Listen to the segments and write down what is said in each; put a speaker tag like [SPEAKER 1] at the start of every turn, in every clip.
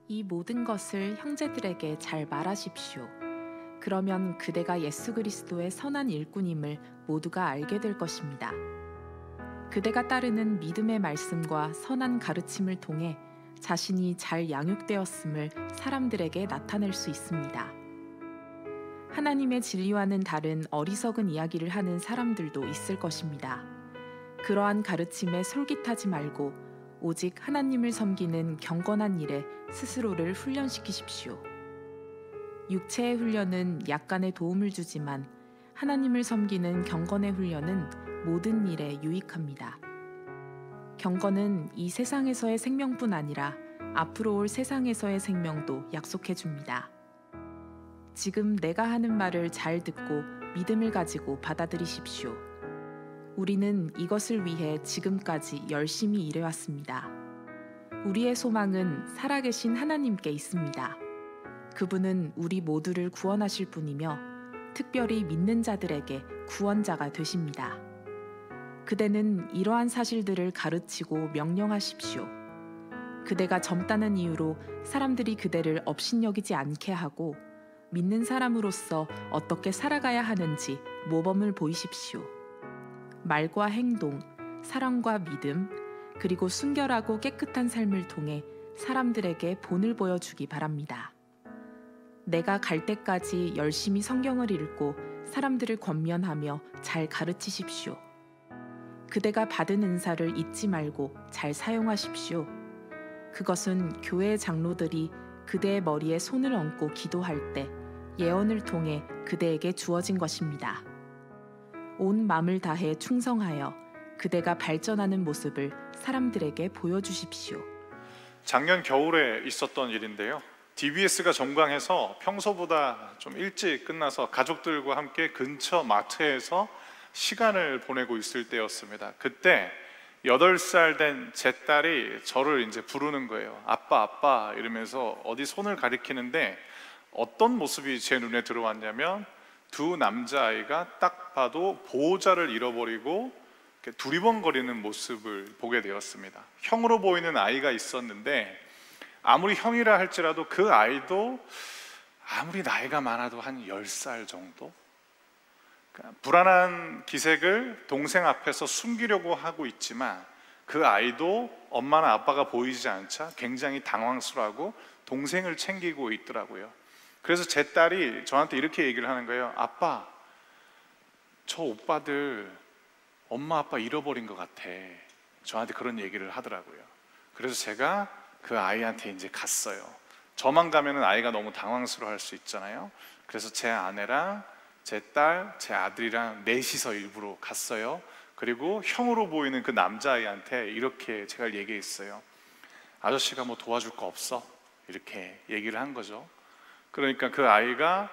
[SPEAKER 1] 이 모든 것을 형제들에게 잘 말하십시오. 그러면 그대가 예수 그리스도의 선한 일꾼임을 모두가 알게 될 것입니다. 그대가 따르는 믿음의 말씀과 선한 가르침을 통해 자신이 잘 양육되었음을 사람들에게 나타낼 수 있습니다. 하나님의 진리와는 다른 어리석은 이야기를 하는 사람들도 있을 것입니다. 그러한 가르침에 솔깃하지 말고 오직 하나님을 섬기는 경건한 일에 스스로를 훈련시키십시오. 육체의 훈련은 약간의 도움을 주지만 하나님을 섬기는 경건의 훈련은 모든 일에 유익합니다. 경건은 이 세상에서의 생명뿐 아니라 앞으로 올 세상에서의 생명도 약속해 줍니다. 지금 내가 하는 말을 잘 듣고 믿음을 가지고 받아들이십시오. 우리는 이것을 위해 지금까지 열심히 일해왔습니다. 우리의 소망은 살아계신 하나님께 있습니다. 그분은 우리 모두를 구원하실 분이며 특별히 믿는 자들에게 구원자가 되십니다. 그대는 이러한 사실들을 가르치고 명령하십시오. 그대가 젊다는 이유로 사람들이 그대를 업신여기지 않게 하고 믿는 사람으로서 어떻게 살아가야 하는지 모범을 보이십시오. 말과 행동, 사랑과 믿음, 그리고 순결하고 깨끗한 삶을 통해 사람들에게 본을 보여주기 바랍니다. 내가 갈 때까지 열심히 성경을 읽고 사람들을 권면하며 잘 가르치십시오. 그대가 받은 은사를 잊지 말고 잘 사용하십시오. 그것은 교회의 장로들이 그대의 머리에 손을 얹고 기도할 때 예언을 통해 그대에게 주어진 것입니다. 온 마음을 다해 충성하여 그대가 발전하는 모습을 사람들에게 보여주십시오.
[SPEAKER 2] 작년 겨울에 있었던 일인데요. DBS가 종강해서 평소보다 좀 일찍 끝나서 가족들과 함께 근처 마트에서 시간을 보내고 있을 때였습니다. 그때 8살 된 제 딸이 저를 이제 부르는 거예요. 아빠, 아빠 이러면서 어디 손을 가리키는데 어떤 모습이 제 눈에 들어왔냐면 두 남자아이가 딱 봐도 보호자를 잃어버리고 두리번거리는 모습을 보게 되었습니다. 형으로 보이는 아이가 있었는데 아무리 형이라 할지라도 그 아이도 아무리 나이가 많아도 한 10살 정도? 그러니까 불안한 기색을 동생 앞에서 숨기려고 하고 있지만 그 아이도 엄마나 아빠가 보이지 않자 굉장히 당황스러워하고 동생을 챙기고 있더라고요. 그래서 제 딸이 저한테 이렇게 얘기를 하는 거예요. 아빠, 저 오빠들 엄마 아빠 잃어버린 것 같아. 저한테 그런 얘기를 하더라고요. 그래서 제가 그 아이한테 이제 갔어요. 저만 가면은 아이가 너무 당황스러워할 수 있잖아요. 그래서 제 아내랑 제 딸, 제 아들이랑 넷이서 일부러 갔어요. 그리고 형으로 보이는 그 남자아이한테 이렇게 제가 얘기했어요. 아저씨가 뭐 도와줄 거 없어? 이렇게 얘기를 한 거죠. 그러니까 그 아이가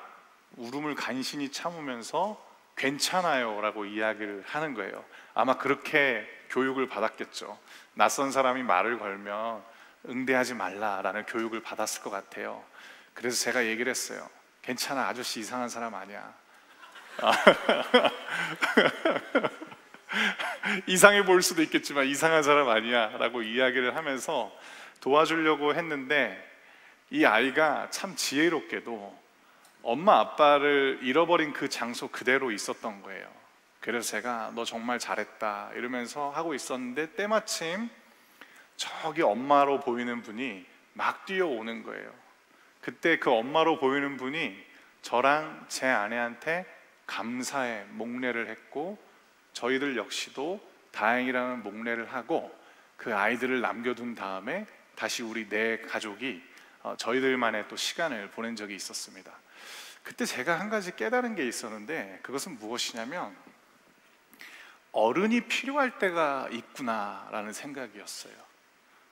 [SPEAKER 2] 울음을 간신히 참으면서 괜찮아요 라고 이야기를 하는 거예요. 아마 그렇게 교육을 받았겠죠. 낯선 사람이 말을 걸면 응대하지 말라라는 교육을 받았을 것 같아요. 그래서 제가 얘기를 했어요. 괜찮아, 아저씨 이상한 사람 아니야. 이상해 보일 수도 있겠지만 이상한 사람 아니야 라고 이야기를 하면서 도와주려고 했는데 이 아이가 참 지혜롭게도 엄마 아빠를 잃어버린 그 장소 그대로 있었던 거예요. 그래서 제가 너 정말 잘했다 이러면서 하고 있었는데 때마침 저기 엄마로 보이는 분이 막 뛰어오는 거예요. 그때 그 엄마로 보이는 분이 저랑 제 아내한테 감사의 목례를 했고 저희들 역시도 다행이라는 목례를 하고 그 아이들을 남겨둔 다음에 다시 우리 네 가족이 저희들만의 또 시간을 보낸 적이 있었습니다. 그때 제가 한 가지 깨달은 게 있었는데 그것은 무엇이냐면 어른이 필요할 때가 있구나라는 생각이었어요.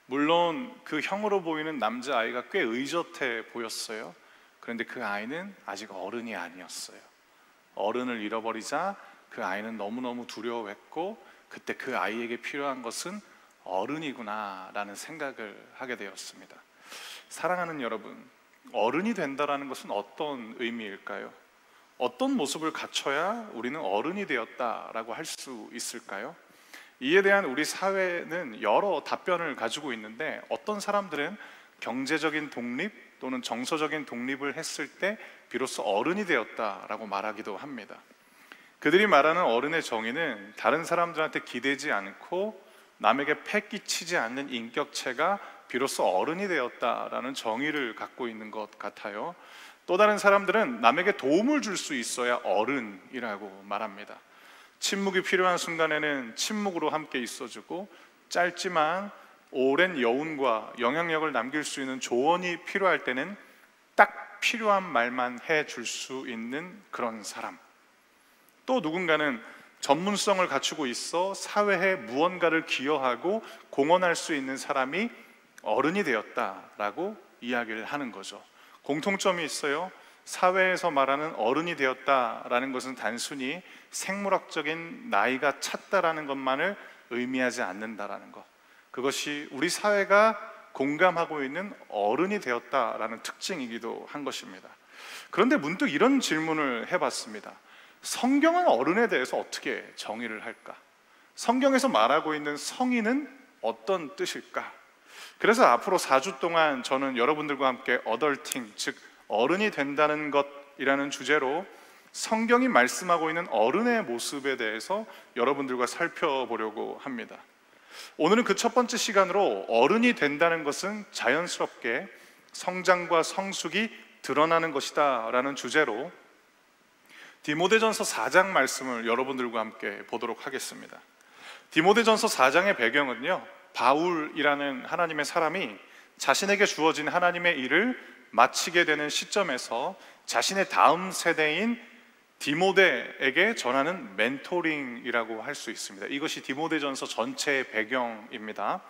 [SPEAKER 2] 물론 그 형으로 보이는 남자아이가 꽤 의젓해 보였어요. 그런데 그 아이는 아직 어른이 아니었어요. 어른을 잃어버리자 그 아이는 너무너무 두려워했고 그때 그 아이에게 필요한 것은 어른이구나라는 생각을 하게 되었습니다. 사랑하는 여러분, 어른이 된다는 것은 어떤 의미일까요? 어떤 모습을 갖춰야 우리는 어른이 되었다라고 할 수 있을까요? 이에 대한 우리 사회는 여러 답변을 가지고 있는데 어떤 사람들은 경제적인 독립 또는 정서적인 독립을 했을 때 비로소 어른이 되었다라고 말하기도 합니다. 그들이 말하는 어른의 정의는 다른 사람들한테 기대지 않고 남에게 패끼치지 않는 인격체가 비로소 어른이 되었다라는 정의를 갖고 있는 것 같아요. 또 다른 사람들은 남에게 도움을 줄 수 있어야 어른이라고 말합니다. 침묵이 필요한 순간에는 침묵으로 함께 있어주고, 짧지만 오랜 여운과 영향력을 남길 수 있는 조언이 필요할 때는 딱 필요한 말만 해줄 수 있는 그런 사람. 또 누군가는 전문성을 갖추고 있어 사회에 무언가를 기여하고 공헌할 수 있는 사람이 어른이 되었다라고 이야기를 하는 거죠. 공통점이 있어요. 사회에서 말하는 어른이 되었다라는 것은 단순히 생물학적인 나이가 찼다라는 것만을 의미하지 않는다라는 것. 그것이 우리 사회가 공감하고 있는 어른이 되었다라는 특징이기도 한 것입니다. 그런데 문득 이런 질문을 해봤습니다. 성경은 어른에 대해서 어떻게 정의를 할까? 성경에서 말하고 있는 성인은 어떤 뜻일까? 그래서 앞으로 4주 동안 저는 여러분들과 함께 어덜팅, 즉 어른이 된다는 것이라는 주제로 성경이 말씀하고 있는 어른의 모습에 대해서 여러분들과 살펴보려고 합니다. 오늘은 그 첫 번째 시간으로 어른이 된다는 것은 자연스럽게 성장과 성숙이 드러나는 것이다 라는 주제로 디모데전서 4장 말씀을 여러분들과 함께 보도록 하겠습니다. 디모데전서 4장의 배경은요, 바울이라는 하나님의 사람이 자신에게 주어진 하나님의 일을 마치게 되는 시점에서 자신의 다음 세대인 디모데에게 전하는 멘토링이라고 할 수 있습니다. 이것이 디모데전서 전체의 배경입니다.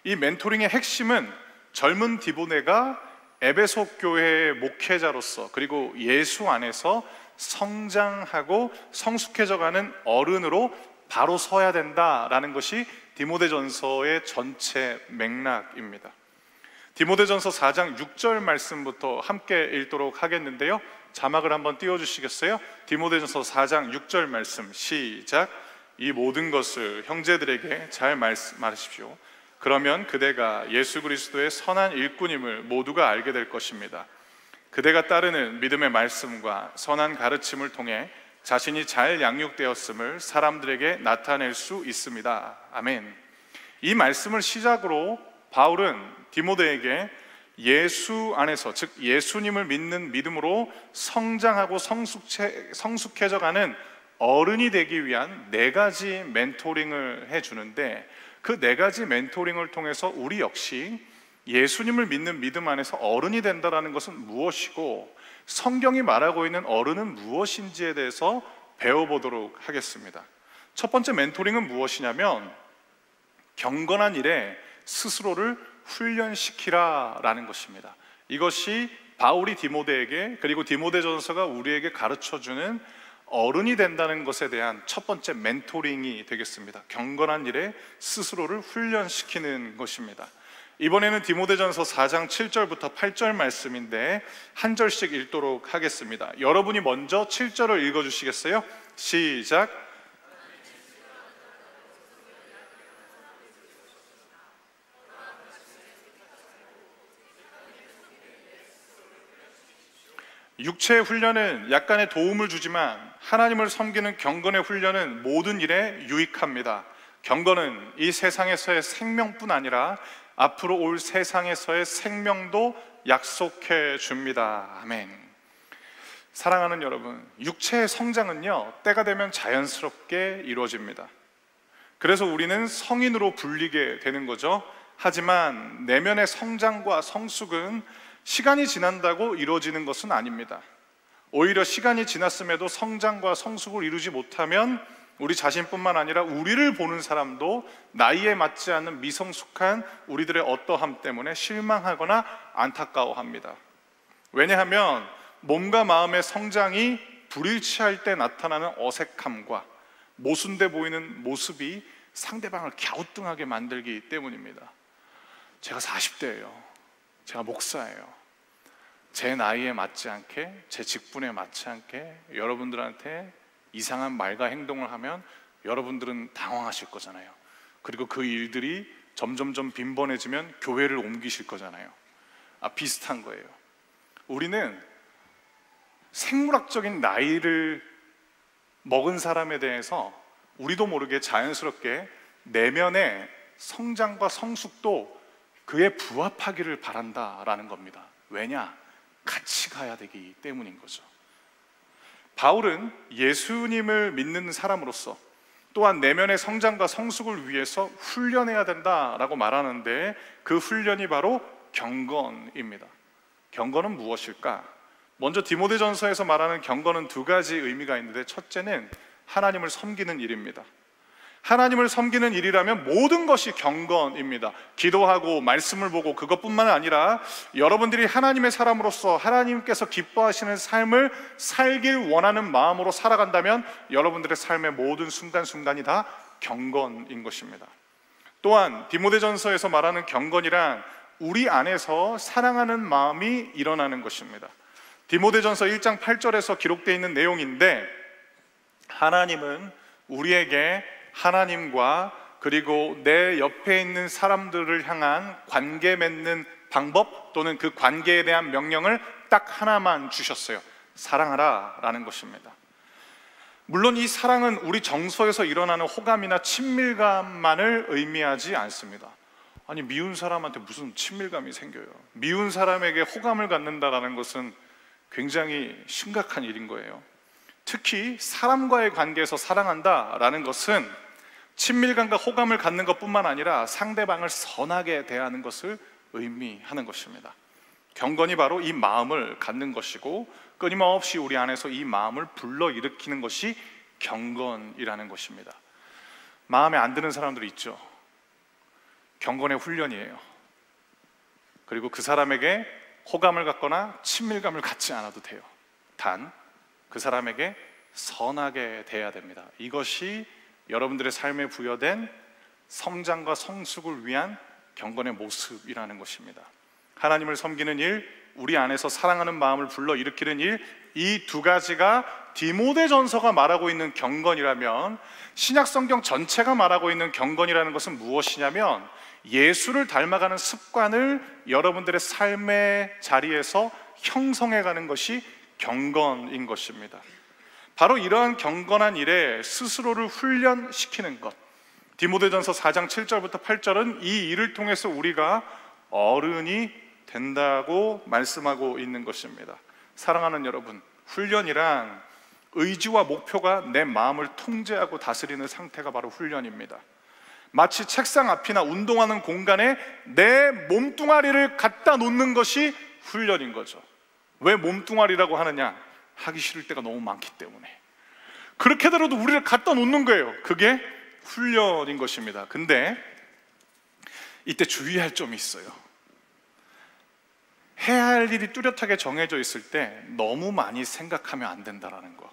[SPEAKER 2] 이 멘토링의 핵심은 젊은 디모데가 에베소 교회의 목회자로서 그리고 예수 안에서 성장하고 성숙해져가는 어른으로 바로 서야 된다라는 것이 디모데전서의 전체 맥락입니다. 디모데전서 4장 6절 말씀부터 함께 읽도록 하겠는데요, 자막을 한번 띄워주시겠어요? 디모데전서 4장 6절 말씀 시작. 이 모든 것을 형제들에게 잘 말하십시오. 그러면 그대가 예수 그리스도의 선한 일꾼임을 모두가 알게 될 것입니다. 그대가 따르는 믿음의 말씀과 선한 가르침을 통해 자신이 잘 양육되었음을 사람들에게 나타낼 수 있습니다. 아멘. 이 말씀을 시작으로 바울은 디모데에게 예수 안에서, 즉 예수님을 믿는 믿음으로 성장하고 성숙해져가는 어른이 되기 위한 4가지 멘토링을 해주는데, 그 4가지 멘토링을 통해서 우리 역시 예수님을 믿는 믿음 안에서 어른이 된다는 것은 무엇이고 성경이 말하고 있는 어른은 무엇인지에 대해서 배워보도록 하겠습니다. 첫 번째 멘토링은 무엇이냐면 경건한 일에 스스로를 훈련시키라라는 것입니다. 이것이 바울이 디모데에게, 그리고 디모데전서가 우리에게 가르쳐주는 어른이 된다는 것에 대한 첫 번째 멘토링이 되겠습니다. 경건한 일에 스스로를 훈련시키는 것입니다. 이번에는 디모데전서 4장 7절부터 8절 말씀인데 한 절씩 읽도록 하겠습니다. 여러분이 먼저 7절을 읽어주시겠어요? 시작. 육체의 훈련은 약간의 도움을 주지만 하나님을 섬기는 경건의 훈련은 모든 일에 유익합니다. 경건은 이 세상에서의 생명뿐 아니라 앞으로 올 세상에서의 생명도 약속해 줍니다. 아멘. 사랑하는 여러분, 육체의 성장은요, 때가 되면 자연스럽게 이루어집니다. 그래서 우리는 성인으로 불리게 되는 거죠. 하지만 내면의 성장과 성숙은 시간이 지난다고 이루어지는 것은 아닙니다. 오히려 시간이 지났음에도 성장과 성숙을 이루지 못하면 우리 자신뿐만 아니라 우리를 보는 사람도 나이에 맞지 않는 미성숙한 우리들의 어떠함 때문에 실망하거나 안타까워합니다. 왜냐하면 몸과 마음의 성장이 불일치할 때 나타나는 어색함과 모순돼 보이는 모습이 상대방을 갸우뚱하게 만들기 때문입니다. 제가 40대예요. 제가 목사예요. 제 나이에 맞지 않게, 제 직분에 맞지 않게 여러분들한테 이상한 말과 행동을 하면 여러분들은 당황하실 거잖아요. 그리고 그 일들이 점점점 빈번해지면 교회를 옮기실 거잖아요. 비슷한 거예요. 우리는 생물학적인 나이를 먹은 사람에 대해서 우리도 모르게 자연스럽게 내면의 성장과 성숙도 그에 부합하기를 바란다라는 겁니다. 왜냐? 같이 가야 되기 때문인 거죠. 바울은 예수님을 믿는 사람으로서 또한 내면의 성장과 성숙을 위해서 훈련해야 된다라고 말하는데, 그 훈련이 바로 경건입니다. 경건은 무엇일까? 먼저 디모데전서에서 말하는 경건은 두 가지 의미가 있는데, 첫째는 하나님을 섬기는 일입니다. 하나님을 섬기는 일이라면 모든 것이 경건입니다. 기도하고 말씀을 보고 그것뿐만 아니라 여러분들이 하나님의 사람으로서 하나님께서 기뻐하시는 삶을 살길 원하는 마음으로 살아간다면 여러분들의 삶의 모든 순간순간이 다 경건인 것입니다. 또한 디모데전서에서 말하는 경건이란 우리 안에서 사랑하는 마음이 일어나는 것입니다. 디모데전서 1장 8절에서 기록되어 있는 내용인데, 하나님은 우리에게 하나님과 그리고 내 옆에 있는 사람들을 향한 관계 맺는 방법 또는 그 관계에 대한 명령을 딱 하나만 주셨어요. 사랑하라 라는 것입니다. 물론 이 사랑은 우리 정서에서 일어나는 호감이나 친밀감만을 의미하지 않습니다. 아니, 미운 사람한테 무슨 친밀감이 생겨요? 미운 사람에게 호감을 갖는다라는 것은 굉장히 심각한 일인 거예요. 특히 사람과의 관계에서 사랑한다라는 것은 친밀감과 호감을 갖는 것뿐만 아니라 상대방을 선하게 대하는 것을 의미하는 것입니다. 경건이 바로 이 마음을 갖는 것이고, 끊임없이 우리 안에서 이 마음을 불러일으키는 것이 경건이라는 것입니다. 마음에 안 드는 사람들이 있죠. 경건의 훈련이에요. 그리고 그 사람에게 호감을 갖거나 친밀감을 갖지 않아도 돼요. 단 그 사람에게 선하게 대해야 됩니다. 이것이 여러분들의 삶에 부여된 성장과 성숙을 위한 경건의 모습이라는 것입니다. 하나님을 섬기는 일, 우리 안에서 사랑하는 마음을 불러일으키는 일, 이 두 가지가 디모데전서가 말하고 있는 경건이라면, 신약 성경 전체가 말하고 있는 경건이라는 것은 무엇이냐면, 예수를 닮아가는 습관을 여러분들의 삶의 자리에서 형성해가는 것이 경건인 것입니다. 바로 이러한 경건한 일에 스스로를 훈련시키는 것, 디모데전서 4장 7절부터 8절은 이 일을 통해서 우리가 어른이 된다고 말씀하고 있는 것입니다. 사랑하는 여러분, 훈련이란 의지와 목표가 내 마음을 통제하고 다스리는 상태가 바로 훈련입니다. 마치 책상 앞이나 운동하는 공간에 내 몸뚱아리를 갖다 놓는 것이 훈련인 거죠. 왜 몸뚱아리라고 하느냐? 하기 싫을 때가 너무 많기 때문에. 그렇게 되어도 우리를 갖다 놓는 거예요. 그게 훈련인 것입니다. 근데 이때 주의할 점이 있어요. 해야 할 일이 뚜렷하게 정해져 있을 때 너무 많이 생각하면 안 된다라는 거.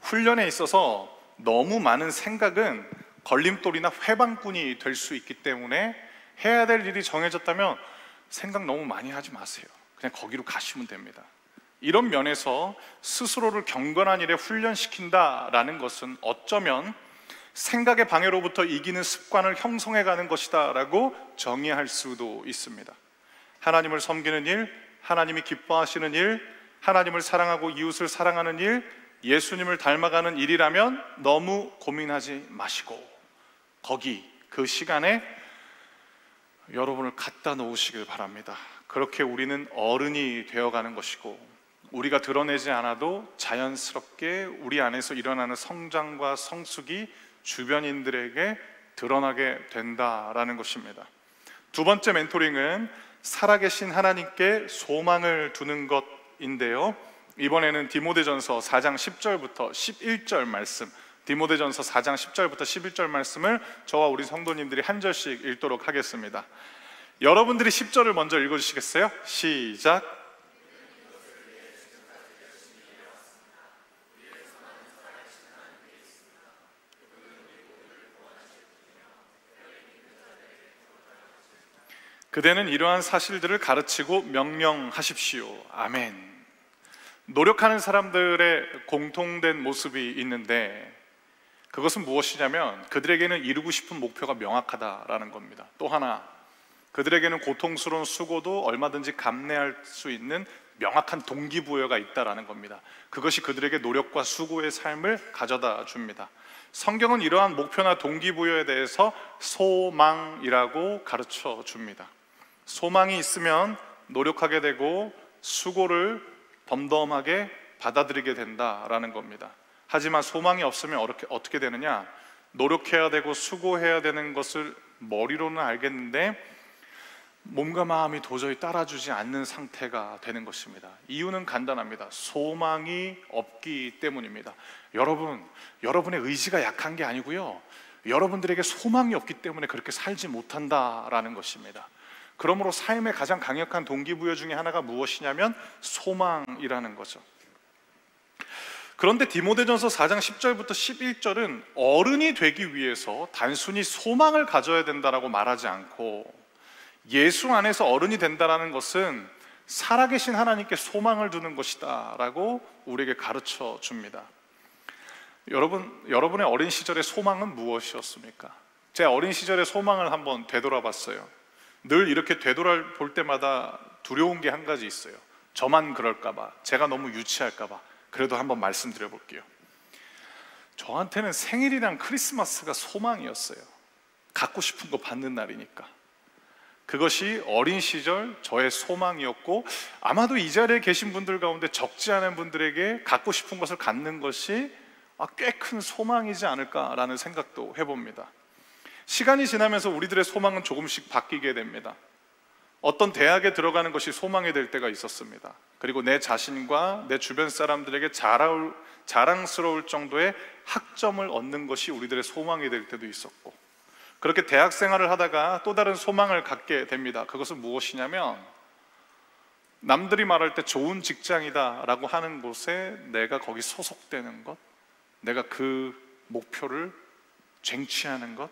[SPEAKER 2] 훈련에 있어서 너무 많은 생각은 걸림돌이나 회방꾼이 될 수 있기 때문에, 해야 될 일이 정해졌다면 생각 너무 많이 하지 마세요. 그냥 거기로 가시면 됩니다. 이런 면에서 스스로를 경건한 일에 훈련시킨다라는 것은 어쩌면 생각의 방해로부터 이기는 습관을 형성해가는 것이다 라고 정의할 수도 있습니다. 하나님을 섬기는 일, 하나님이 기뻐하시는 일, 하나님을 사랑하고 이웃을 사랑하는 일, 예수님을 닮아가는 일이라면 너무 고민하지 마시고 거기 그 시간에 여러분을 갖다 놓으시길 바랍니다. 그렇게 우리는 어른이 되어가는 것이고, 우리가 드러내지 않아도 자연스럽게 우리 안에서 일어나는 성장과 성숙이 주변인들에게 드러나게 된다라는 것입니다. 두 번째 멘토링은 살아계신 하나님께 소망을 두는 것인데요, 이번에는 디모데전서 4장 10절부터 11절 말씀, 디모데전서 4장 10절부터 11절 말씀을 저와 우리 성도님들이 한 절씩 읽도록 하겠습니다. 여러분들이 10절을 먼저 읽어주시겠어요? 시작. 그대는 이러한 사실들을 가르치고 명령하십시오. 아멘. 노력하는 사람들의 공통된 모습이 있는데, 그것은 무엇이냐면 그들에게는 이루고 싶은 목표가 명확하다라는 겁니다. 또 하나, 그들에게는 고통스러운 수고도 얼마든지 감내할 수 있는 명확한 동기부여가 있다라는 겁니다. 그것이 그들에게 노력과 수고의 삶을 가져다 줍니다. 성경은 이러한 목표나 동기부여에 대해서 소망이라고 가르쳐 줍니다. 소망이 있으면 노력하게 되고 수고를 덤덤하게 받아들이게 된다라는 겁니다. 하지만 소망이 없으면 어떻게 되느냐? 노력해야 되고 수고해야 되는 것을 머리로는 알겠는데 몸과 마음이 도저히 따라주지 않는 상태가 되는 것입니다. 이유는 간단합니다. 소망이 없기 때문입니다. 여러분의 의지가 약한 게 아니고요, 여러분들에게 소망이 없기 때문에 그렇게 살지 못한다라는 것입니다. 그러므로 삶의 가장 강력한 동기부여 중에 하나가 무엇이냐면 소망이라는 거죠. 그런데 디모데전서 4장 10절부터 11절은 어른이 되기 위해서 단순히 소망을 가져야 된다라고 말하지 않고, 예수 안에서 어른이 된다는 것은 살아계신 하나님께 소망을 두는 것이다 라고 우리에게 가르쳐 줍니다. 여러분의 어린 시절의 소망은 무엇이었습니까? 제 어린 시절의 소망을 한번 되돌아봤어요. 늘 이렇게 되돌아볼 때마다 두려운 게 한 가지 있어요. 저만 그럴까봐, 제가 너무 유치할까봐. 그래도 한번 말씀드려 볼게요. 저한테는 생일이랑 크리스마스가 소망이었어요. 갖고 싶은 거 받는 날이니까. 그것이 어린 시절 저의 소망이었고, 아마도 이 자리에 계신 분들 가운데 적지 않은 분들에게 갖고 싶은 것을 갖는 것이 꽤 큰 소망이지 않을까라는 생각도 해봅니다. 시간이 지나면서 우리들의 소망은 조금씩 바뀌게 됩니다. 어떤 대학에 들어가는 것이 소망이 될 때가 있었습니다. 그리고 내 자신과 내 주변 사람들에게 자랑스러울 정도의 학점을 얻는 것이 우리들의 소망이 될 때도 있었고, 그렇게 대학 생활을 하다가 또 다른 소망을 갖게 됩니다. 그것은 무엇이냐면, 남들이 말할 때 좋은 직장이다 라고 하는 곳에 내가 거기 소속되는 것, 내가 그 목표를 쟁취하는 것,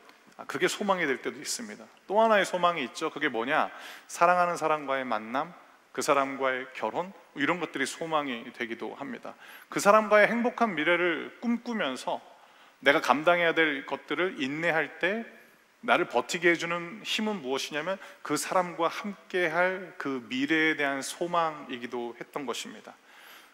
[SPEAKER 2] 그게 소망이 될 때도 있습니다. 또 하나의 소망이 있죠. 그게 뭐냐? 사랑하는 사람과의 만남, 그 사람과의 결혼, 이런 것들이 소망이 되기도 합니다. 그 사람과의 행복한 미래를 꿈꾸면서 내가 감당해야 될 것들을 인내할 때 나를 버티게 해주는 힘은 무엇이냐면 그 사람과 함께할 그 미래에 대한 소망이기도 했던 것입니다.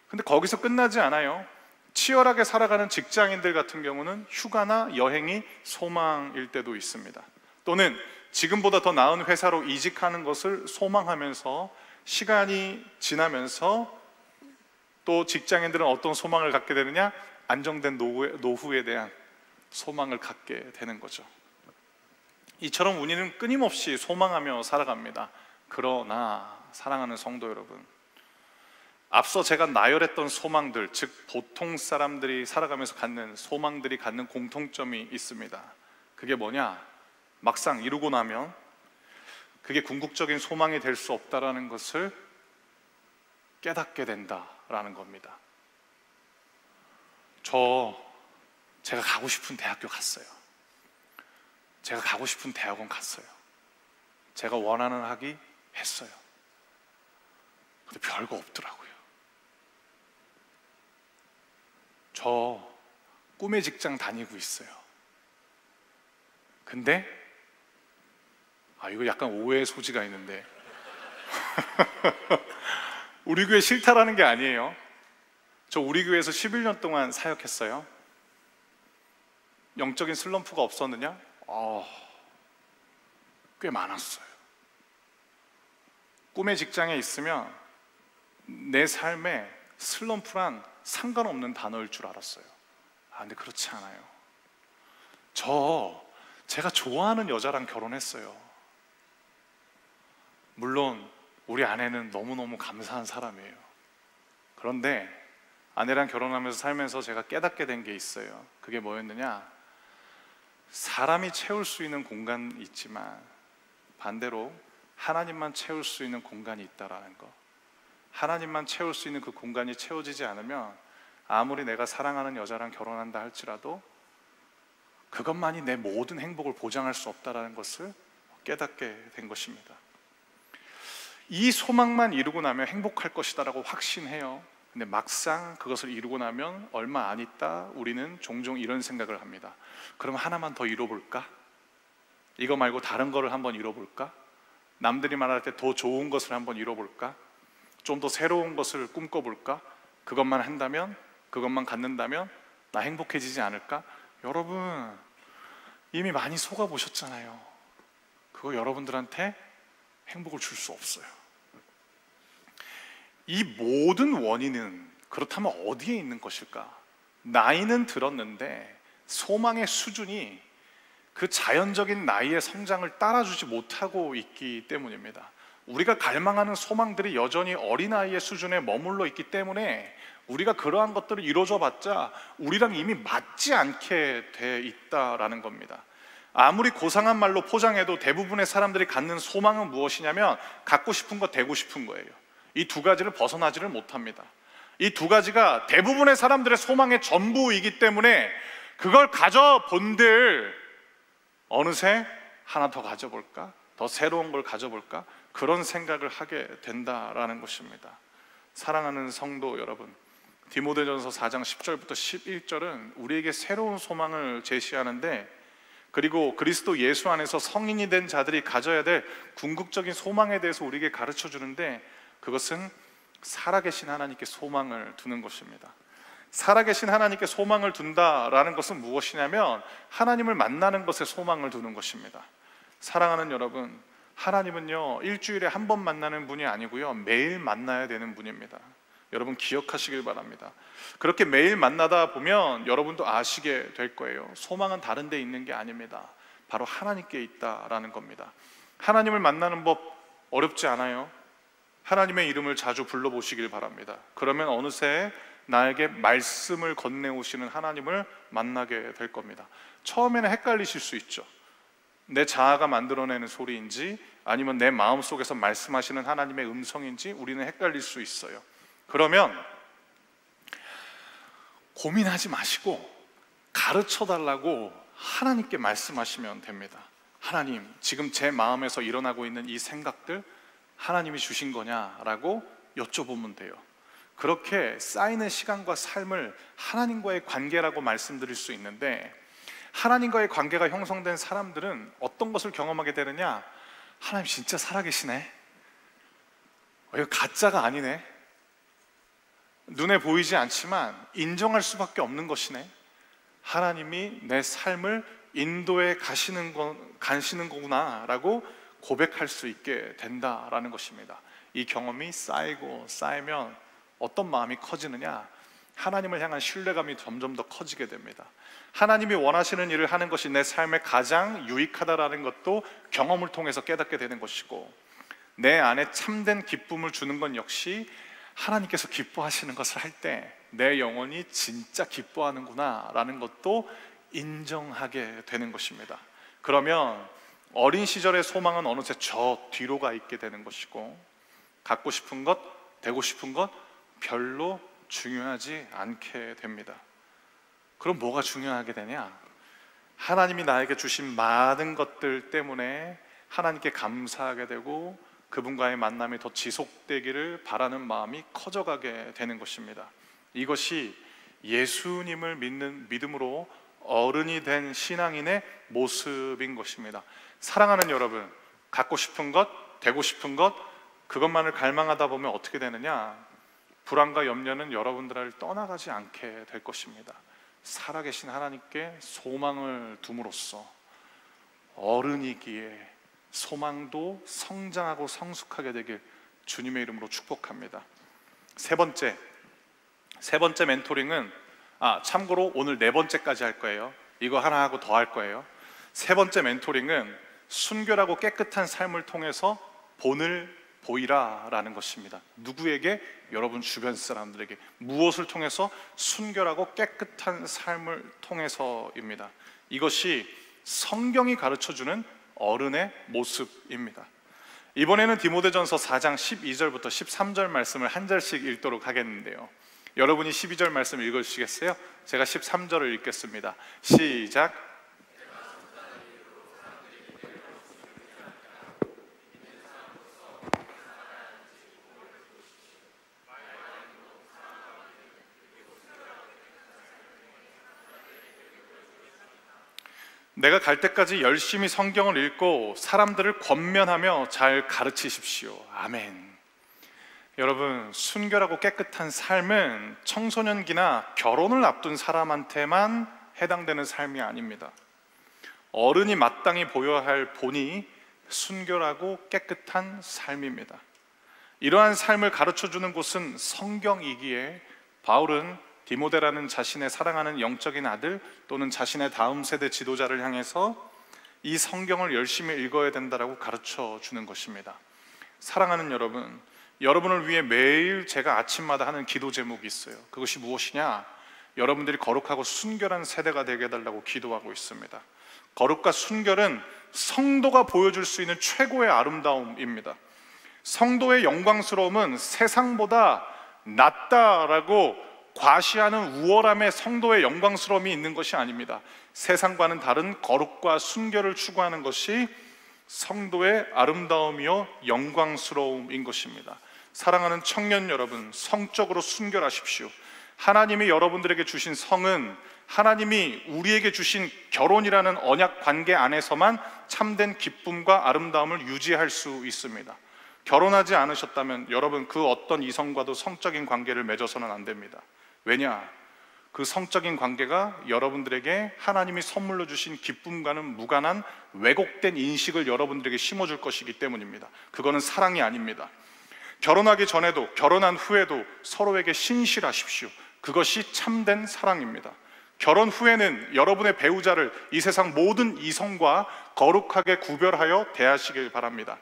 [SPEAKER 2] 근데 거기서 끝나지 않아요. 치열하게 살아가는 직장인들 같은 경우는 휴가나 여행이 소망일 때도 있습니다. 또는 지금보다 더 나은 회사로 이직하는 것을 소망하면서 시간이 지나면서 또 직장인들은 어떤 소망을 갖게 되느냐? 안정된 노후에 대한 소망을 갖게 되는 거죠. 이처럼 우리는 끊임없이 소망하며 살아갑니다. 그러나 사랑하는 성도 여러분, 앞서 제가 나열했던 소망들, 즉 보통 사람들이 살아가면서 갖는 소망들이 갖는 공통점이 있습니다. 그게 뭐냐? 막상 이루고 나면 그게 궁극적인 소망이 될 수 없다라는 것을 깨닫게 된다라는 겁니다. 제가 가고 싶은 대학교 갔어요. 제가 가고 싶은 대학원 갔어요. 제가 원하는 학위 했어요. 근데 별거 없더라고요. 저 꿈의 직장 다니고 있어요. 근데 이거 약간 오해의 소지가 있는데 우리 교회 싫다라는 게 아니에요. 저 우리 교회에서 11년 동안 사역했어요. 영적인 슬럼프가 없었느냐? 꽤 많았어요. 꿈의 직장에 있으면 내 삶에 슬럼프란 상관없는 단어일 줄 알았어요. 근데 그렇지 않아요. 제가 좋아하는 여자랑 결혼했어요. 물론 우리 아내는 너무너무 감사한 사람이에요. 그런데 아내랑 결혼하면서 살면서 제가 깨닫게 된 게 있어요. 그게 뭐였느냐? 사람이 채울 수 있는 공간이 있지만 반대로 하나님만 채울 수 있는 공간이 있다라는 거. 하나님만 채울 수 있는 그 공간이 채워지지 않으면 아무리 내가 사랑하는 여자랑 결혼한다 할지라도 그것만이 내 모든 행복을 보장할 수 없다라는 것을 깨닫게 된 것입니다. 이 소망만 이루고 나면 행복할 것이다라고 확신해요. 근데 막상 그것을 이루고 나면 얼마 안 있다 우리는 종종 이런 생각을 합니다. 그럼 하나만 더 이뤄볼까? 이거 말고 다른 거를 한번 이뤄볼까? 남들이 말할 때 더 좋은 것을 한번 이뤄볼까? 좀 더 새로운 것을 꿈꿔볼까? 그것만 한다면, 그것만 갖는다면 나 행복해지지 않을까? 여러분 이미 많이 속아보셨잖아요. 그거 여러분들한테 행복을 줄 수 없어요. 이 모든 원인은 그렇다면 어디에 있는 것일까? 나이는 들었는데 소망의 수준이 그 자연적인 나이의 성장을 따라주지 못하고 있기 때문입니다. 우리가 갈망하는 소망들이 여전히 어린아이의 수준에 머물러 있기 때문에 우리가 그러한 것들을 이루어줘 봤자 우리랑 이미 맞지 않게 돼 있다라는 겁니다. 아무리 고상한 말로 포장해도 대부분의 사람들이 갖는 소망은 무엇이냐면 갖고 싶은 거, 되고 싶은 거예요. 이 두 가지를 벗어나지를 못합니다. 이 두 가지가 대부분의 사람들의 소망의 전부이기 때문에 그걸 가져본들 어느새 하나 더 가져볼까? 더 새로운 걸 가져볼까? 그런 생각을 하게 된다라는 것입니다. 사랑하는 성도 여러분, 디모데전서 4장 10절부터 11절은 우리에게 새로운 소망을 제시하는데, 그리고 그리스도 예수 안에서 성인이 된 자들이 가져야 될 궁극적인 소망에 대해서 우리에게 가르쳐 주는데, 그것은 살아계신 하나님께 소망을 두는 것입니다. 살아계신 하나님께 소망을 둔다라는 것은 무엇이냐면 하나님을 만나는 것에 소망을 두는 것입니다. 사랑하는 여러분, 하나님은요 일주일에 한 번 만나는 분이 아니고요 매일 만나야 되는 분입니다. 여러분 기억하시길 바랍니다. 그렇게 매일 만나다 보면 여러분도 아시게 될 거예요. 소망은 다른 데 있는 게 아닙니다. 바로 하나님께 있다라는 겁니다. 하나님을 만나는 법 어렵지 않아요. 하나님의 이름을 자주 불러보시길 바랍니다. 그러면 어느새 나에게 말씀을 건네오시는 하나님을 만나게 될 겁니다. 처음에는 헷갈리실 수 있죠. 내 자아가 만들어내는 소리인지 아니면 내 마음속에서 말씀하시는 하나님의 음성인지 우리는 헷갈릴 수 있어요. 그러면 고민하지 마시고 가르쳐달라고 하나님께 말씀하시면 됩니다. 하나님, 지금 제 마음에서 일어나고 있는 이 생각들 하나님이 주신 거냐라고 여쭤보면 돼요. 그렇게 쌓이는 시간과 삶을 하나님과의 관계라고 말씀드릴 수 있는데, 하나님과의 관계가 형성된 사람들은 어떤 것을 경험하게 되느냐? 하나님 진짜 살아계시네. 이거 가짜가 아니네. 눈에 보이지 않지만 인정할 수밖에 없는 것이네. 하나님이 내 삶을 인도해 가시는 거구나 라고 고백할 수 있게 된다라는 것입니다. 이 경험이 쌓이고 쌓이면 어떤 마음이 커지느냐? 하나님을 향한 신뢰감이 점점 더 커지게 됩니다. 하나님이 원하시는 일을 하는 것이 내 삶에 가장 유익하다라는 것도 경험을 통해서 깨닫게 되는 것이고, 내 안에 참된 기쁨을 주는 건 역시 하나님께서 기뻐하시는 것을 할 때 내 영혼이 진짜 기뻐하는구나 라는 것도 인정하게 되는 것입니다. 그러면 어린 시절의 소망은 어느새 저 뒤로 가 있게 되는 것이고, 갖고 싶은 것, 되고 싶은 것 별로 중요하지 않게 됩니다. 그럼 뭐가 중요하게 되냐? 하나님이 나에게 주신 많은 것들 때문에 하나님께 감사하게 되고 그분과의 만남이 더 지속되기를 바라는 마음이 커져가게 되는 것입니다. 이것이 예수님을 믿는 믿음으로 어른이 된 신앙인의 모습인 것입니다. 사랑하는 여러분, 갖고 싶은 것, 되고 싶은 것 그것만을 갈망하다 보면 어떻게 되느냐? 불안과 염려는 여러분들을 떠나가지 않게 될 것입니다. 살아계신 하나님께 소망을 둠으로써 어른이기에 소망도 성장하고 성숙하게 되길 주님의 이름으로 축복합니다. 세 번째 멘토링은 참고로 오늘 네 번째까지 할 거예요. 이거 하나 하고 더 할 거예요. 세 번째 멘토링은 순결하고 깨끗한 삶을 통해서 본을 보이라 라는 것입니다. 누구에게? 여러분 주변 사람들에게. 무엇을 통해서? 순결하고 깨끗한 삶을 통해서입니다. 이것이 성경이 가르쳐주는 어른의 모습입니다. 이번에는 디모데전서 4장 12절부터 13절 말씀을 한 절씩 읽도록 하겠는데요, 여러분이 12절 말씀 읽어주시겠어요? 제가 13절을 읽겠습니다. 시작. 내가 갈 때까지 열심히 성경을 읽고 사람들을 권면하며 잘 가르치십시오. 아멘. 여러분, 순결하고 깨끗한 삶은 청소년기나 결혼을 앞둔 사람한테만 해당되는 삶이 아닙니다. 어른이 마땅히 보여야 할 본이 순결하고 깨끗한 삶입니다. 이러한 삶을 가르쳐주는 곳은 성경이기에 바울은 디모데라는 자신의 사랑하는 영적인 아들 또는 자신의 다음 세대 지도자를 향해서 이 성경을 열심히 읽어야 된다라고 가르쳐 주는 것입니다. 사랑하는 여러분, 여러분을 위해 매일 제가 아침마다 하는 기도 제목이 있어요. 그것이 무엇이냐? 여러분들이 거룩하고 순결한 세대가 되게 해달라고 기도하고 있습니다. 거룩과 순결은 성도가 보여줄 수 있는 최고의 아름다움입니다. 성도의 영광스러움은 세상보다 낫다라고 과시하는 우월함에 성도의 영광스러움이 있는 것이 아닙니다. 세상과는 다른 거룩과 순결을 추구하는 것이 성도의 아름다움이요 영광스러움인 것입니다. 사랑하는 청년 여러분, 성적으로 순결하십시오. 하나님이 여러분들에게 주신 성은 하나님이 우리에게 주신 결혼이라는 언약 관계 안에서만 참된 기쁨과 아름다움을 유지할 수 있습니다. 결혼하지 않으셨다면 여러분 그 어떤 이성과도 성적인 관계를 맺어서는 안 됩니다. 왜냐? 그 성적인 관계가 여러분들에게 하나님이 선물로 주신 기쁨과는 무관한 왜곡된 인식을 여러분들에게 심어줄 것이기 때문입니다. 그거는 사랑이 아닙니다. 결혼하기 전에도 결혼한 후에도 서로에게 신실하십시오. 그것이 참된 사랑입니다. 결혼 후에는 여러분의 배우자를 이 세상 모든 이성과 거룩하게 구별하여 대하시길 바랍니다.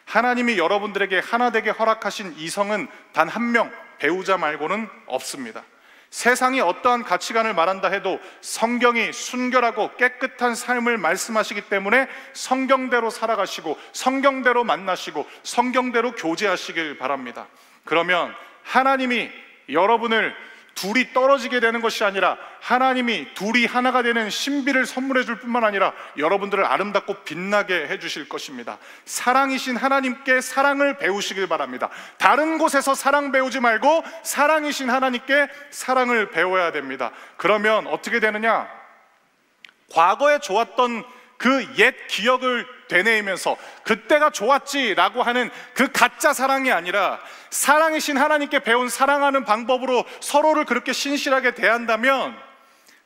[SPEAKER 2] 하나님이 여러분들에게 하나 되게 허락하신 이성은 단 한 명, 배우자 말고는 없습니다. 세상이 어떠한 가치관을 말한다 해도 성경이 순결하고 깨끗한 삶을 말씀하시기 때문에 성경대로 살아가시고 성경대로 만나시고 성경대로 교제하시길 바랍니다. 그러면 하나님이 여러분을 둘이 떨어지게 되는 것이 아니라 하나님이 둘이 하나가 되는 신비를 선물해 줄 뿐만 아니라 여러분들을 아름답고 빛나게 해 주실 것입니다. 사랑이신 하나님께 사랑을 배우시길 바랍니다. 다른 곳에서 사랑 배우지 말고 사랑이신 하나님께 사랑을 배워야 됩니다. 그러면 어떻게 되느냐? 과거에 좋았던 그 옛 기억을 되뇌이면서 그때가 좋았지라고 하는 그 가짜 사랑이 아니라 사랑이신 하나님께 배운 사랑하는 방법으로 서로를 그렇게 신실하게 대한다면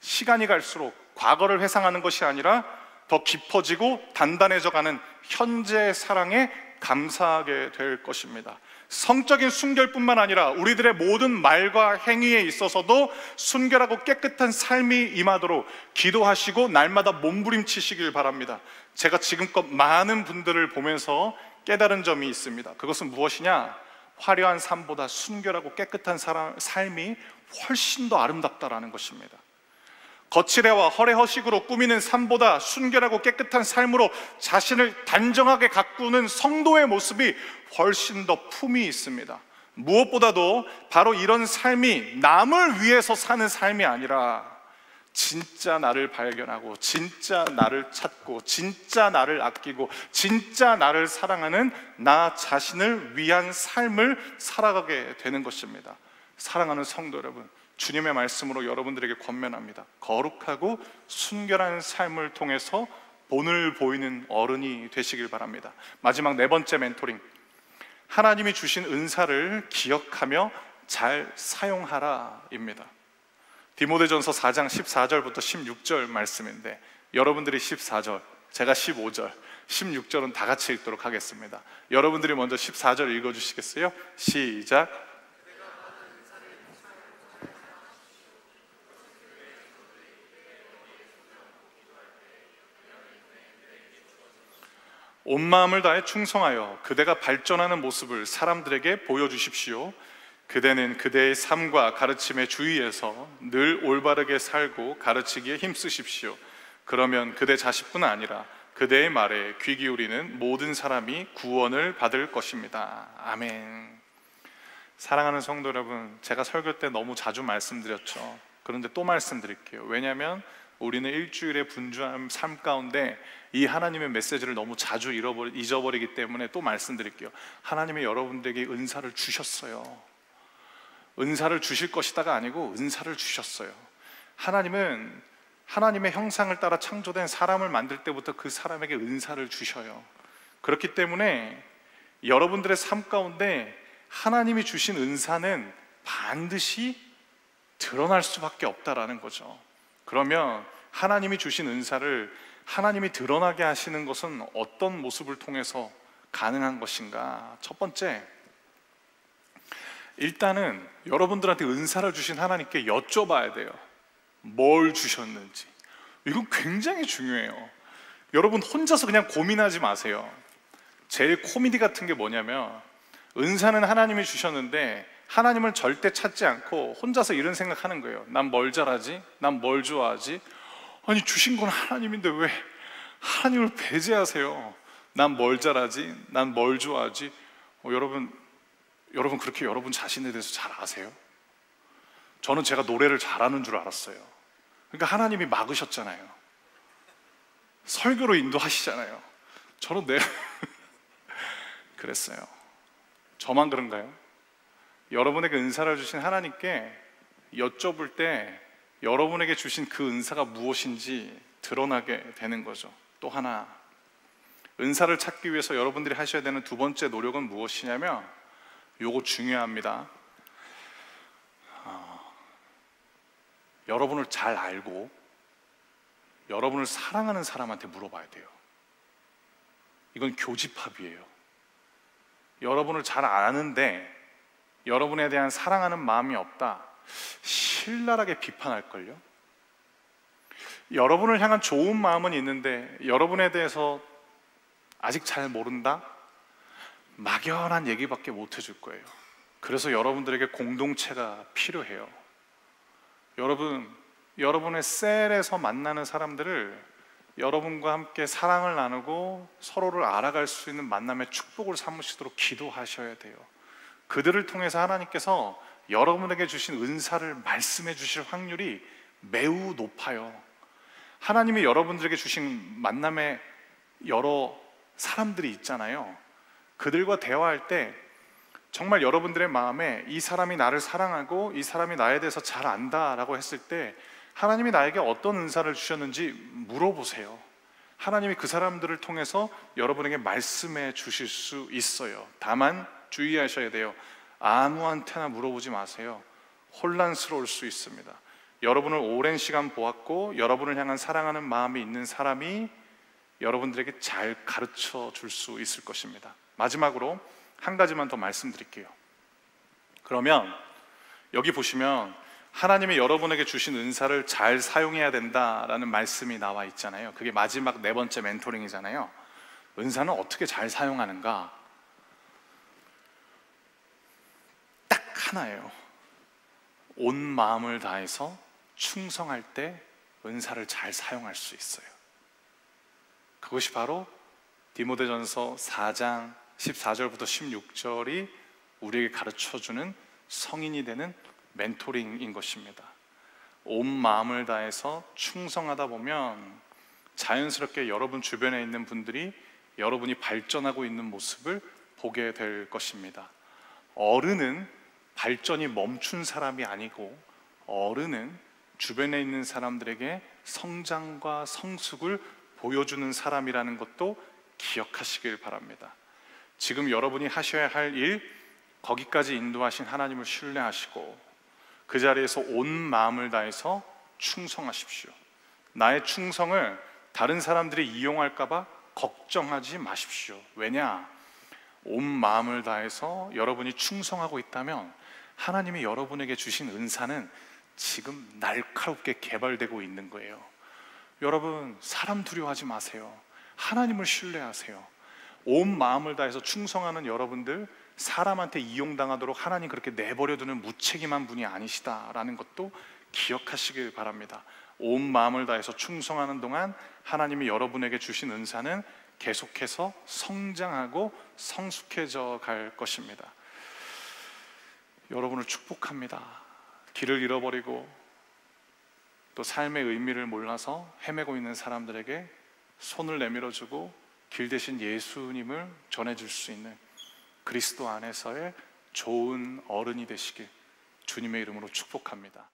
[SPEAKER 2] 시간이 갈수록 과거를 회상하는 것이 아니라 더 깊어지고 단단해져가는 현재의 사랑에 감사하게 될 것입니다. 성적인 순결뿐만 아니라 우리들의 모든 말과 행위에 있어서도 순결하고 깨끗한 삶이 임하도록 기도하시고 날마다 몸부림치시길 바랍니다. 제가 지금껏 많은 분들을 보면서 깨달은 점이 있습니다. 그것은 무엇이냐? 화려한 삶보다 순결하고 깨끗한 삶이 훨씬 더 아름답다라는 것입니다. 거칠애와 허례허식으로 꾸미는 삶보다 순결하고 깨끗한 삶으로 자신을 단정하게 가꾸는 성도의 모습이 훨씬 더 품이 있습니다. 무엇보다도 바로 이런 삶이 남을 위해서 사는 삶이 아니라 진짜 나를 발견하고 진짜 나를 찾고 진짜 나를 아끼고 진짜 나를 사랑하는 나 자신을 위한 삶을 살아가게 되는 것입니다. 사랑하는 성도 여러분, 주님의 말씀으로 여러분들에게 권면합니다. 거룩하고 순결한 삶을 통해서 본을 보이는 어른이 되시길 바랍니다. 마지막 네 번째 멘토링, 하나님이 주신 은사를 기억하며 잘 사용하라입니다. 디모데전서 4장 14절부터 16절 말씀인데 여러분들이 14절, 제가 15절, 16절은 다 같이 읽도록 하겠습니다. 여러분들이 먼저 14절 읽어주시겠어요? 시작. 온 마음을 다해 충성하여 그대가 발전하는 모습을 사람들에게 보여주십시오. 그대는 그대의 삶과 가르침에 주의해서 늘 올바르게 살고 가르치기에 힘쓰십시오. 그러면 그대 자식뿐 아니라 그대의 말에 귀 기울이는 모든 사람이 구원을 받을 것입니다. 아멘. 사랑하는 성도 여러분, 제가 설교 때 너무 자주 말씀드렸죠. 그런데 또 말씀드릴게요. 왜냐하면 우리는 일주일의 분주한 삶 가운데 이 하나님의 메시지를 너무 자주 잊어버리기 때문에 또 말씀드릴게요. 하나님이 여러분들에게 은사를 주셨어요. 은사를 주실 것이다가 아니고 은사를 주셨어요. 하나님은 하나님의 형상을 따라 창조된 사람을 만들 때부터 그 사람에게 은사를 주셔요. 그렇기 때문에 여러분들의 삶 가운데 하나님이 주신 은사는 반드시 드러날 수밖에 없다라는 거죠. 그러면 하나님이 주신 은사를 하나님이 드러나게 하시는 것은 어떤 모습을 통해서 가능한 것인가? 첫 번째, 일단은 여러분들한테 은사를 주신 하나님께 여쭤봐야 돼요. 뭘 주셨는지. 이건 굉장히 중요해요. 여러분 혼자서 그냥 고민하지 마세요. 제일 코미디 같은 게 뭐냐면, 은사는 하나님이 주셨는데 하나님을 절대 찾지 않고 혼자서 이런 생각하는 거예요. 난 뭘 잘하지? 난 뭘 좋아하지? 아니, 주신 건 하나님인데 왜 하나님을 배제하세요? 난 뭘 잘하지? 난 뭘 좋아하지? 여러분 그렇게 여러분 자신에 대해서 잘 아세요? 저는 제가 노래를 잘하는 줄 알았어요. 그러니까 하나님이 막으셨잖아요. 설교로 인도하시잖아요. 저는 그랬어요. 저만 그런가요? 여러분에게 은사를 주신 하나님께 여쭤볼 때 여러분에게 주신 그 은사가 무엇인지 드러나게 되는 거죠. 또 하나, 은사를 찾기 위해서 여러분들이 하셔야 되는 두 번째 노력은 무엇이냐면, 요거 중요합니다. 여러분을 잘 알고 여러분을 사랑하는 사람한테 물어봐야 돼요. 이건 교집합이에요. 여러분을 잘 아는데 여러분에 대한 사랑하는 마음이 없다, 신랄하게 비판할걸요. 여러분을 향한 좋은 마음은 있는데 여러분에 대해서 아직 잘 모른다? 막연한 얘기밖에 못 해줄 거예요. 그래서 여러분들에게 공동체가 필요해요. 여러분의 셀에서 만나는 사람들을 여러분과 함께 사랑을 나누고 서로를 알아갈 수 있는 만남의 축복을 삼으시도록 기도하셔야 돼요. 그들을 통해서 하나님께서 여러분에게 주신 은사를 말씀해 주실 확률이 매우 높아요. 하나님이 여러분들에게 주신 만남의 여러 사람들이 있잖아요. 그들과 대화할 때 정말 여러분들의 마음에 이 사람이 나를 사랑하고 이 사람이 나에 대해서 잘 안다라고 했을 때 하나님이 나에게 어떤 은사를 주셨는지 물어보세요. 하나님이 그 사람들을 통해서 여러분에게 말씀해 주실 수 있어요. 다만 주의하셔야 돼요. 아무한테나 물어보지 마세요. 혼란스러울 수 있습니다. 여러분을 오랜 시간 보았고 여러분을 향한 사랑하는 마음이 있는 사람이 여러분들에게 잘 가르쳐 줄 수 있을 것입니다. 마지막으로 한 가지만 더 말씀드릴게요. 그러면 여기 보시면 하나님이 여러분에게 주신 은사를 잘 사용해야 된다라는 말씀이 나와 있잖아요. 그게 마지막 네 번째 멘토링이잖아요. 은사는 어떻게 잘 사용하는가? 딱 하나예요. 온 마음을 다해서 충성할 때 은사를 잘 사용할 수 있어요. 그것이 바로 디모데전서 4장 14절부터 16절이 우리에게 가르쳐주는 성인이 되는 멘토링인 것입니다. 온 마음을 다해서 충성하다 보면 자연스럽게 여러분 주변에 있는 분들이 여러분이 발전하고 있는 모습을 보게 될 것입니다. 어른은 발전이 멈춘 사람이 아니고 어른은 주변에 있는 사람들에게 성장과 성숙을 보여주는 사람이라는 것도 기억하시길 바랍니다. 지금 여러분이 하셔야 할 일, 거기까지 인도하신 하나님을 신뢰하시고 그 자리에서 온 마음을 다해서 충성하십시오. 나의 충성을 다른 사람들이 이용할까 봐 걱정하지 마십시오. 왜냐? 온 마음을 다해서 여러분이 충성하고 있다면 하나님이 여러분에게 주신 은사는 지금 날카롭게 개발되고 있는 거예요. 여러분, 사람 두려워하지 마세요. 하나님을 신뢰하세요. 온 마음을 다해서 충성하는 여러분들, 사람한테 이용당하도록 하나님 그렇게 내버려두는 무책임한 분이 아니시다라는 것도 기억하시길 바랍니다. 온 마음을 다해서 충성하는 동안 하나님이 여러분에게 주신 은사는 계속해서 성장하고 성숙해져 갈 것입니다. 여러분을 축복합니다. 길을 잃어버리고 또 삶의 의미를 몰라서 헤매고 있는 사람들에게 손을 내밀어주고 길 대신 예수님을 전해줄 수 있는 그리스도 안에서의 좋은 어른이 되시길 주님의 이름으로 축복합니다.